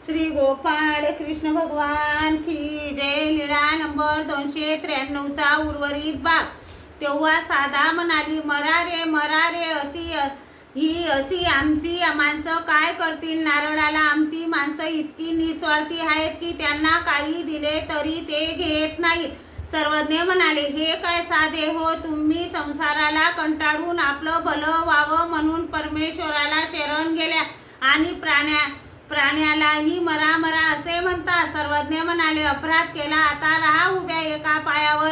श्री गोपाळ कृष्ण भगवान की जय. लीळा नंबर 293चा उर्वरित भाग. तेव्हा साधा म्हणाली, मरा रे अशी आमची माणसं काय करतील. नारळाला आमची माणसं इतकी निस्वार्थी आहेत की त्यांना काही दिले तरी ते घेत नाहीत. सर्वज्ञ म्हणाले, हे काय साधे हो, तुम्ही संसाराला कंटाळून आपलं भलं व्हावं म्हणून परमेश्वराला शरण गेल्या आणि प्राण्यालाही मरा असे म्हणतात. सर्वज्ञ म्हणाले, अपराध केला, आता राहा उभ्या एका पायावर.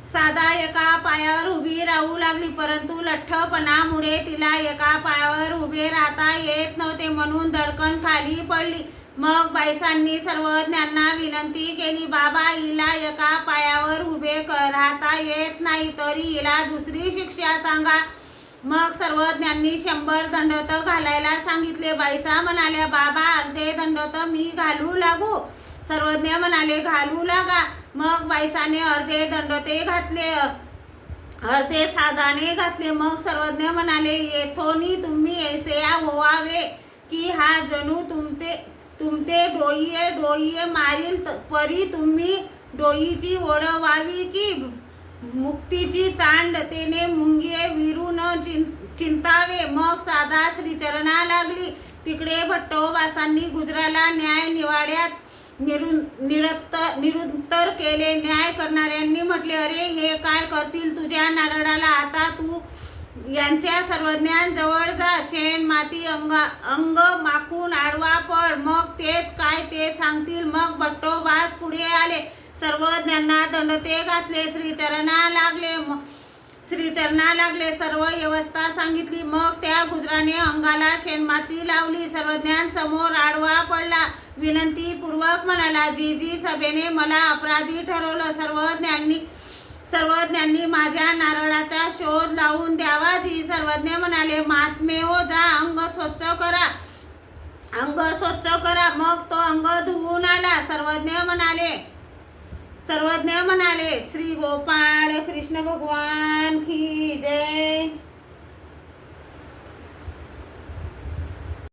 साधा एका पायावर उभी राहू लागली, परंतु लठ्ठपणामुळे तिला एका पायावर उभे राहता येत नव्हते म्हणून धडकन खाली पडली. मग बाईसांनी सर्वज्ञांना विनंती केली, बाबा, हिला एका पायावर उभे राहता येत नाही, तरी हिला दुसरी शिक्षा सांगा. मग सर्वज्ञांनी 100 दंडोत घालायला सांगितले. बाईसा म्हणाल्या, बाबा, अर्धे दंडोत मी घालू लागू. सर्वज्ञ म्हणाले, घालू लागा. मग बाईसाने अर्धे दंडोते घातले, अर्धे साधाने घातले. मग सर्वज्ञ म्हणाले, येथोनी तुम्ही ऐसे होवावे की हा जणू तुमते डोईये मारील, परी तुम्ही डोईची ओढवावी की मुक्तीची चांड तेने मुंगे विरून चिंतावे. मग साधा श्रीचरणा लागली. तिकडे भट्टोबासांनी गुजराला न्याय निवाड्यात निरुत्तर केले. न्याय करणाऱ्यांनी म्हटले, अरे, हे काय करतील तुझ्या नारळाला. आता तू यांच्या सर्वज्ञांजवळ जा, शेण माती अंग माखून आडवा पड, मग तेच काय ते सांगतील. मग भट्टोबास पुढे आले, सर्वज्ञांना दंडते घातले, श्रीचरणा लागले, सर्व व्यवस्था सांगितली. मग त्या गुजराने अंगाला शेणमाती लावली, सर्वज्ञांसमोर आडवा पडला, विनंती पूर्वक म्हणाला, जी सभेने मला अपराधी ठरवलं, सर्वज्ञांनी माझ्या नारळाचा शोध लावून द्यावा. जी सर्वज्ञ म्हणाले, महात्मे हो, जा अंग स्वच्छ करा. मग तो अंग धुवून आला. सर्वज्ञ म्हणाले, श्री गोपाळ कृष्ण भगवान की जय.